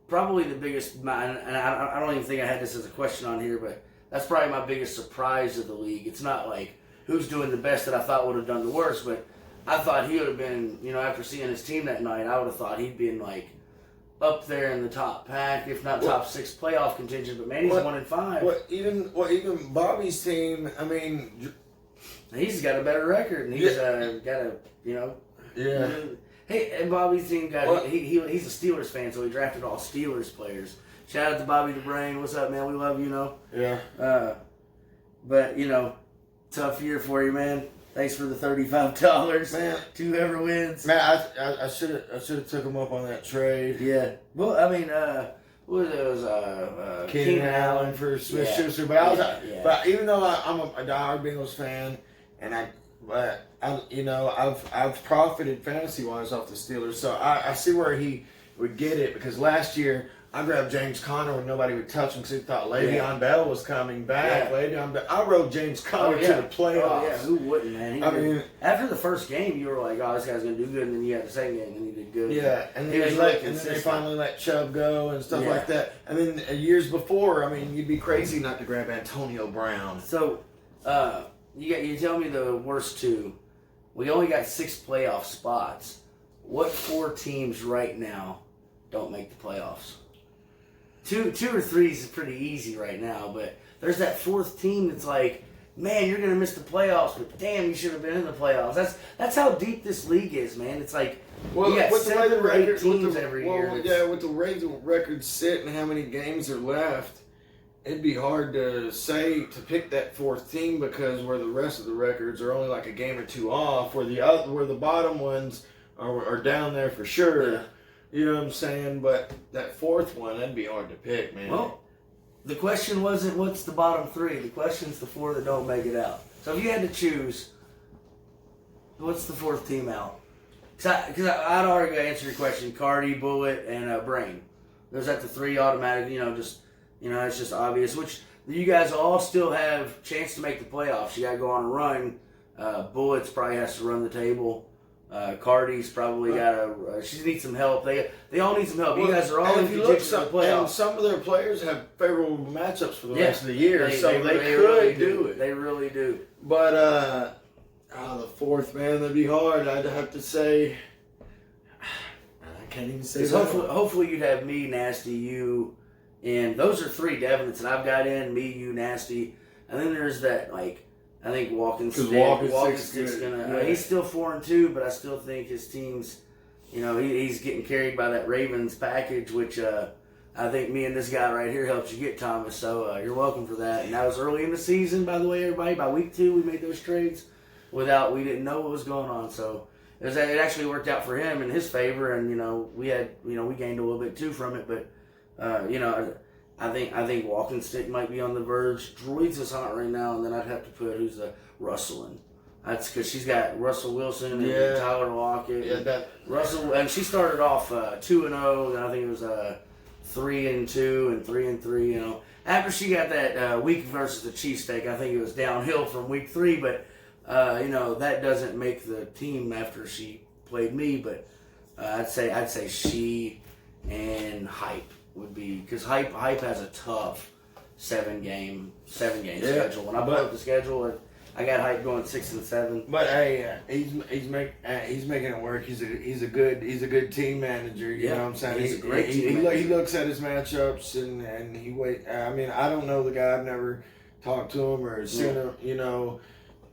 Probably the biggest, and I don't even think I had this as a question on here, but that's probably my biggest surprise of the league. It's not like who's doing the best that I thought would have done the worst, but I thought he would have been, after seeing his team that night, I would have thought he'd been like up there in the top pack, if not top 6 playoff contention. But man, he's 1-5. Even Bobby's team, I mean, he's got a better record, and he's got a Yeah. Hey, and Bobby's team got he's a Steelers fan, so he drafted all Steelers players. Shout out to Bobby the Brain. What's up, man? We love you. Yeah. But tough year for you, man. Thanks for the $35, man. To whoever wins. Man, I should have took him up on that trade. Yeah. Well, I mean, what was those? Keenan Allen for Smith Schuster, but but even though I'm a diehard Bengals fan, and I've profited fantasy wise off the Steelers, so I see where he would get it, because last year I grabbed James Conner when nobody would touch him because he thought Le'Veon Bell was coming back. I rode James Conner to the playoffs. Oh, yeah, who wouldn't, man? I mean, after the first game, you were like, "Oh, this guy's gonna do good," and then you had the second game, and he did good. Yeah, and then they finally let Chubb go and stuff like that. And then years before, I mean, you'd be crazy not to grab Antonio Brown. So, you tell me the worst 2. We only got 6 playoff spots. What 4 teams right now don't make the playoffs? Two or 3 is pretty easy right now, but there's that 4th team that's like, man, you're gonna miss the playoffs, but damn, you should have been in the playoffs. That's how deep this league is, man. It's like you got 7 or 8 teams every year. Yeah, with the way the records sit and how many games are left, it'd be hard to pick that 4th team, because where the rest of the records are only like a game or 2 off, where the bottom ones are down there for sure. Yeah. You know what I'm saying? But that 4th one, that'd be hard to pick, man. Well, the question wasn't what's the bottom 3. The question's the 4 that don't make it out. So if you had to choose, what's the 4th team out? Because I'd already answer your question. Cardi, Bullet, and Brain. Those at the 3 automatic. It's just obvious. Which you guys all still have chance to make the playoffs. You got to go on a run. Bullets probably has to run the table. Cardi's probably got she needs some help. They all need some help. You guys are all in contention for the playoffs. And some of their players have favorable matchups for the rest of the year, so they could really do it. They really do. But the 4th, man, that'd be hard. I'd have to say, I can't even say that. Hopefully you'd have me, Nasty, you, and those are 3 definites that I've got in. Me, you, Nasty, and then there's that I think Walking Stick's gonna. He's still 4-2, but I still think his team's. He's getting carried by that Ravens package, which I think me and this guy right here helped you get, Thomas. So you're welcome for that. And that was early in the season, by the way, everybody. By week 2, we made those trades we didn't know what was going on. So it actually worked out for him in his favor, and we gained a little bit too from it, but I think Walking Stick might be on the verge. Droids is hot right now, and then I'd have to put who's the Russell in. That's because she's got Russell Wilson and Tyler Lockett. Yeah, Russell, and she started off 2-0, and I think it was 3-2 and 3-3. After she got that week versus the Cheesesteak, I think it was downhill from week 3. But that doesn't make the team after she played me. But I'd say she and Hype would be, because Hype has a tough seven game schedule. When I put up the schedule, I got Hype going 6 and 7. But hey, he's making it work. He's a good team manager. You know what I'm saying? He's a great team manager. He looks at his matchups and he wait. I mean, I don't know the guy. I've never talked to him or seen him.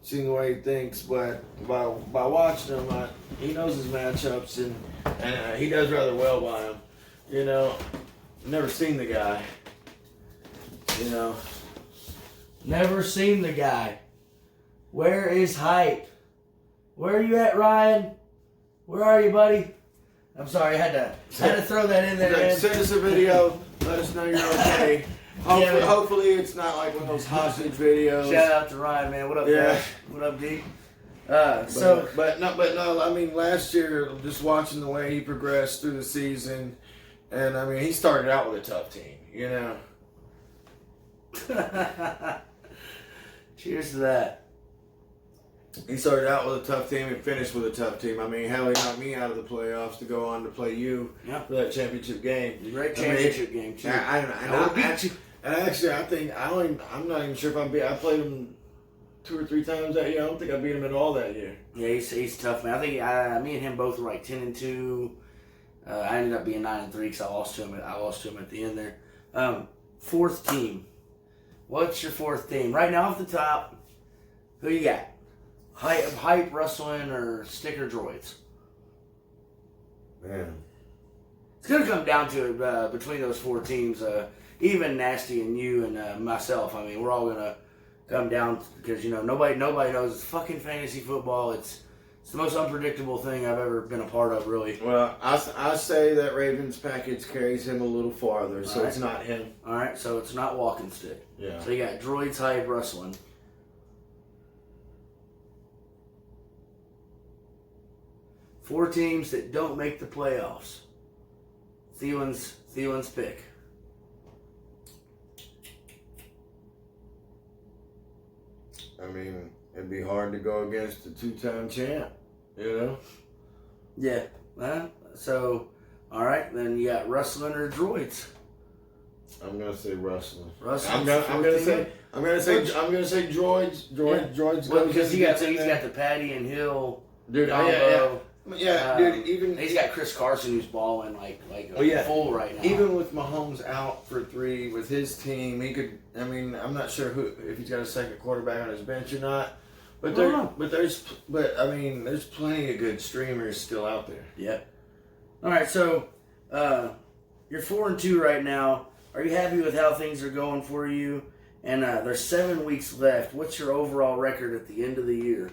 Seen the way he thinks, but by watching him, he knows his matchups and he does rather well by him. Never seen the guy. Never seen the guy. Where is Hype? Where are you at, Ryan? Where are you, buddy? I'm sorry, I had to throw that in there, man. Send us a video. Let us know you're okay. Hopefully it's not like one of those hostage videos. Shout out to Ryan, man. What up, Dash? What up, D? But no. I mean, last year, just watching the way he progressed through the season, and I mean, he started out with a tough team. Cheers to that. He started out with a tough team and finished with a tough team. I mean, hell, he knocked me out of the playoffs to go on to play you for that championship game. Great championship game, too. I'm not even sure if I played him 2 or 3 times that year. I don't think I beat him at all that year. Yeah, he's tough, man. I think me and him both were like 10-2. I ended up being 9-3 because I lost to him at the end there. Fourth team. What's your fourth team? Right now off the top, who you got? Hype, wrestling, or sticker droids? Man. It's going to come down to it between those 4 teams. Even Nasty and you and myself. I mean, we're all going to come down because, nobody knows. It's fucking fantasy football. It's the most unpredictable thing I've ever been a part of, really. Well, I say that Ravens package carries him a little farther, so it's not him. All right, so it's not walking stick. Yeah. So you got droids, Hype, wrestling. Four teams that don't make the playoffs. Thielen's pick. I mean, it'd be hard to go against the 2-time champ, Yeah. So, all right, then you got wrestling or droids. I'm gonna say wrestling. I'm gonna say droids. Droids. Well, because he's got the Patty and Hill. Dude, combo. Dude. Even he's got Chris Carson who's balling like full right now. Even with Mahomes out for 3 with his team, he could. I mean, I'm not sure if he's got a second quarterback on his bench or not. But there's plenty of good streamers still out there. Yep. All right, so you're 4-2 right now. Are you happy with how things are going for you? And there's 7 weeks left. What's your overall record at the end of the year?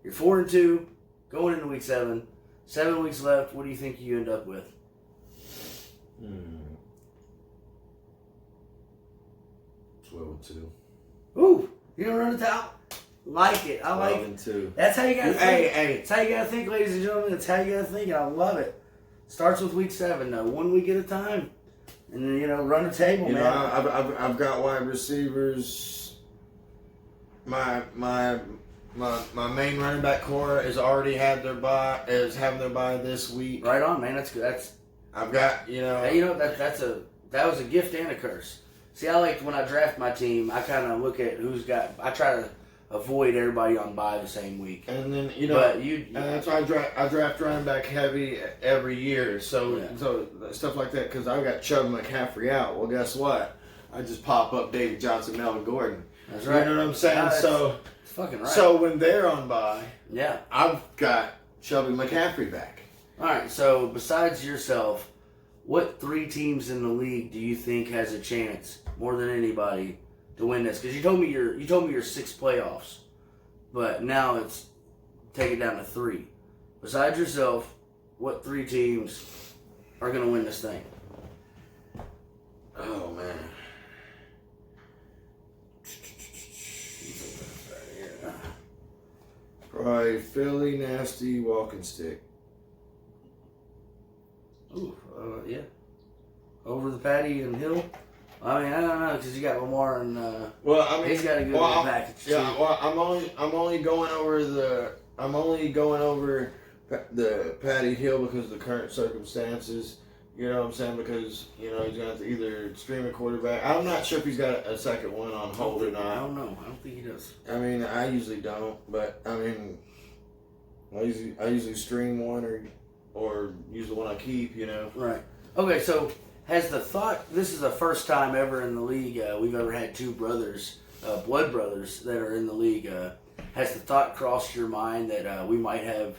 You're 4-2, going into week 7. 7 weeks left. What do you think you end up with? 12-2. Ooh, you don't run the towel? Like it. I like it. 12-2. That's how you gotta think. Hey. That's how you gotta think, ladies and gentlemen. That's how you gotta think, and I love it. Starts with week 7, though. 1 week at a time. And then, run the table, man. I've got wide receivers. My main running back core is already having their bye this week. Right on, man. That's good. I've got Hey, that was a gift and a curse. See, I like when I draft my team, I kind of look at I try to avoid everybody on bye the same week. And then and that's why I draft running back heavy every year. So stuff like that, because I got Chubb and McCaffrey out. Well, guess what? I just pop up David Johnson, Melvin Gordon. That's right. You know what I'm saying? That's fucking right. So when they're on bye, yeah, I've got Chubb and McCaffrey back. All right. So besides yourself, what 3 teams in the league do you think has a chance more than anybody to win this? Because you told me you're 6 playoffs, but now it's take it down to 3. Besides yourself, what 3 teams are going to win this thing? Oh man. Probably Philly, Nasty, Walking Stick. Ooh, yeah. Over the Patty and Hill. I mean, I don't know because you got Lamar and he's got a good package too. Yeah, well, I'm only going over the Patty Hill because of the current circumstances. You know what I'm saying? Because, you know, he's going to have to either stream a quarterback. I'm not sure if he's got a second one on hold or not. I don't know. I don't think he does. I mean, I usually don't, but I mean, I usually stream one or use the one I keep, you know. Right. Okay, so has the thought, this is the first time ever in the league we've ever had two brothers, blood brothers, that are in the league. Has the thought crossed your mind that we might have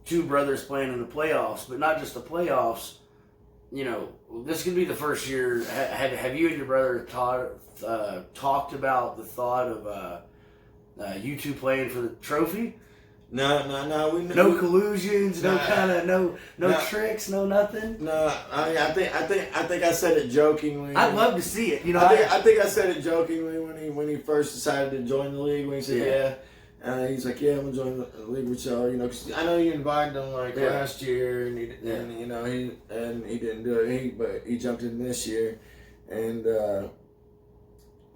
two brothers playing in the playoffs, but not just the playoffs? You know, this could be the first year. Have you and your brother talked about the thought of you two playing for the trophy? No. No collusions, no tricks, no nothing. No, I mean, I think I said it jokingly. I'd love to see it. You know, I think I said it jokingly when he first decided to join the league. When he said yeah. He's like, yeah, I'm gonna join the league with y'all. You know, 'cause I know you invited him like last year, and you know he didn't do it. But he jumped in this year, and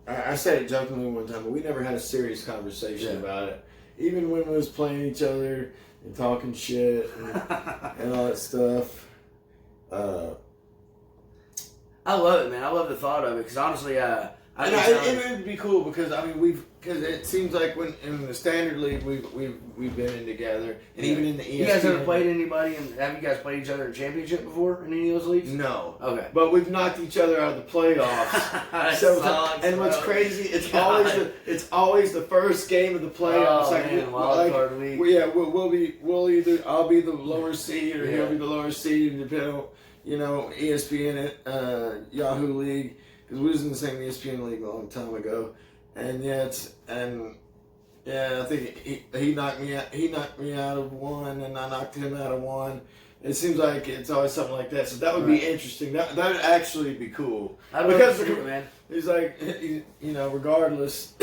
I said it jokingly one time, but we never had a serious conversation about it. Even when we was playing each other and talking shit and all that stuff. I love it, man. I love the thought of it because honestly, it would be cool because I mean because it seems like when in the standard league we've been in together and even in the ESPN. You guys ever played anybody and have you guys played each other in championship before in any of those leagues? No. Okay. But we've knocked each other out of the playoffs. And what's crazy, it's always the first game of the playoffs. Card league. I'll be the lower seed or he'll be the lower seed, depending on ESPN Yahoo League. Because we was in the same ESPN league a long time ago, and I think he knocked me out. He knocked me out of one, and I knocked him out of one. It seems like it's always something like that. So that would be interesting. That would actually be cool. Because man, he's like, regardless.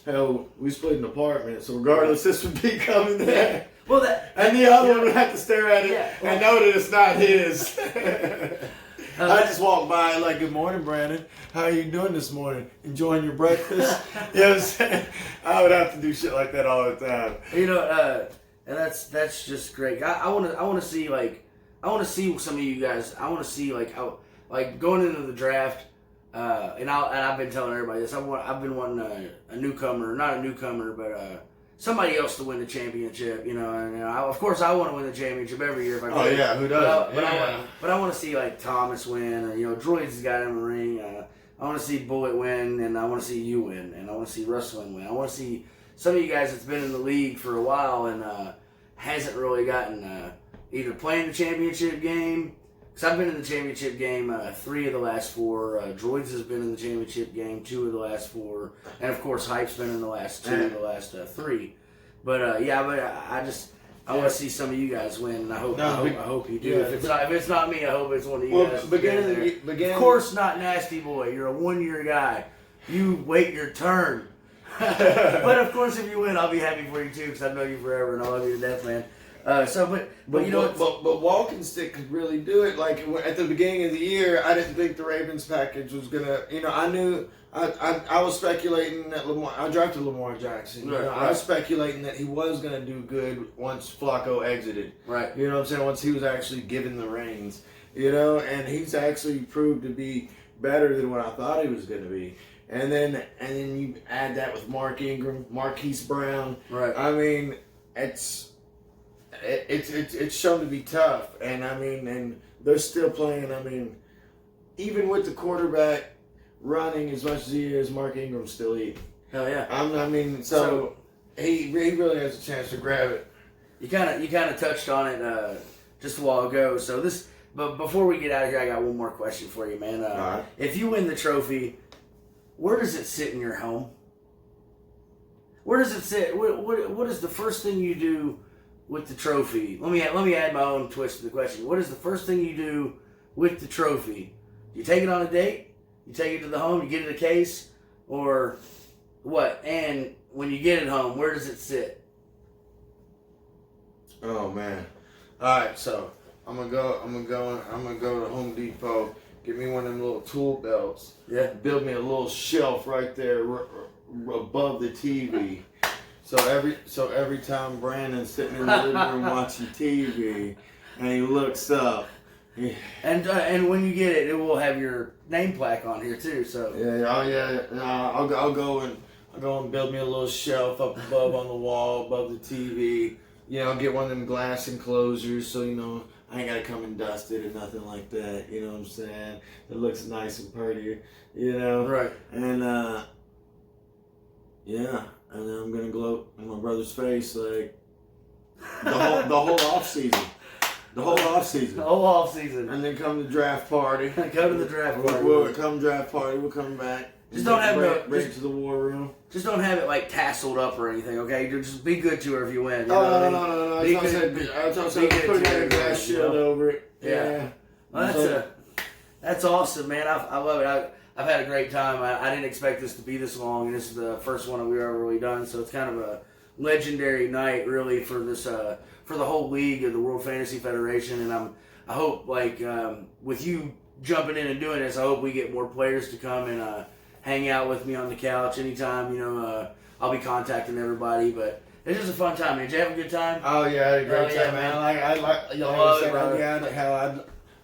Hell, we split an apartment, so regardless, this would be coming there. Well, and the other one would have to stare at it and know that it's not his. I just walk by like, good morning, Brandon. How are you doing this morning? Enjoying your breakfast? You know what I'm saying? I would have to do shit like that all the time. And that's just great. I want to see some of you guys. I want to see like going into the draft. And I've been telling everybody this. I've been wanting a newcomer, not a newcomer, but somebody else to win the championship. Of course I want to win the championship every year if I can. Oh yeah, who doesn't? But I want to see like Thomas win, or Droids has got him a ring. I want to see Bullet win, and I want to see you win, and I want to see Russell win. I want to see some of you guys that's been in the league for a while and hasn't really gotten either playing the championship game. Because I've been in the championship game 3 of the last 4. Droids has been in the championship game 2 of the last 4. And, of course, Hype's been in the last 2 of the last 3. But, I want to see some of you guys win, and I hope you do. Yeah, if it's not me, I hope it's one of you guys. Of course not Nasty Boy. You're a 1-year guy. You wait your turn. But, of course, if you win, I'll be happy for you, too, because I've known you forever, and I love you to death, man. But Walking Stick could really do it. Like at the beginning of the year, I didn't think the Ravens package was gonna. I was speculating that I drafted Lamar Jackson. I was speculating that he was gonna do good once Flacco exited. Right. You know what I'm saying? Once he was actually given the reins. And he's actually proved to be better than what I thought he was gonna be. And then you add that with Mark Ingram, Marquise Brown. Right. I mean, it's shown to be tough, and and they're still playing. Even with the quarterback running as much as he is, Mark Ingram's still eating. Hell yeah! So he really has a chance to grab it. You kind of touched on it just a while ago. But before we get out of here, I got one more question for you, man. Right. If you win the trophy, where does it sit in your home? Where does it sit? What is the first thing you do with the trophy? Let me add my own twist to the question. What is the first thing you do with the trophy? Do you take it on a date? You take it to the home? You get it a case? Or what? And when you get it home, where does it sit? Oh man! All right, so I'm gonna go to Home Depot. Get me one of them little tool belts. Yeah. Build me a little shelf right there above the TV. So every time Brandon's sitting in the living room watching TV and he looks up, Yeah. And when you get it, it will have your name plaque on here too. So I'll go and build me a little shelf up above on the wall above the TV. You know, get one of them glass enclosures so I ain't gotta come and dust it or nothing like that. You know what I'm saying? It looks nice and pretty. Right. And and then I'm gonna gloat in my brother's face like the whole off season. The whole off season. The whole off season. And then come the draft party. Go to the draft party. We'll come draft party. We'll come back. Just don't have bring it to the war room. Just don't have it like tasseled up or anything, okay? Just be good to her if you win. No. I was putting a glass shield over it. Yeah. Well, that's awesome, man. I love it. I've had a great time. I didn't expect this to be this long, and this is the first one that we've ever really done. So it's kind of a legendary night, really, for this for the whole league of the World Fantasy Federation. And I hope, with you jumping in and doing this, I hope we get more players to come and hang out with me on the couch anytime. I'll be contacting everybody, but it's just a fun time. Did you have a good time? Oh yeah, I had a great time, man.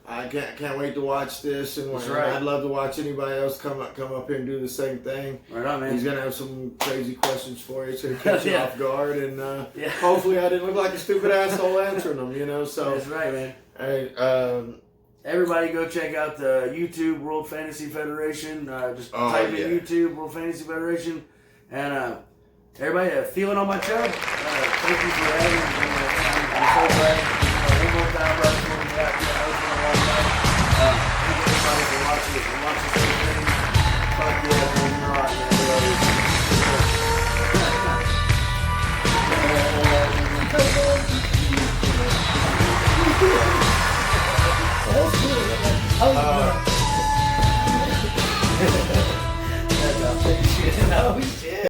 I can't wait to watch this, and I'd love to watch anybody else come up here and do the same thing. Right on, man. He's gonna have some crazy questions for you, it's gonna catch you off guard, and Yeah. hopefully I didn't look like a stupid asshole answering them. So That's right, man. Hey, everybody go check out the YouTube World Fantasy Federation. Just type in YouTube World Fantasy Federation. And everybody, Thielen On my chubb. Thank you for having me. I'm so glad. One more time, brother, before we get out here. I know it's been a long time. Thank everybody for watching it. And watch this whole thing. Fuck yeah, man. You're right, man. We love you. Oh,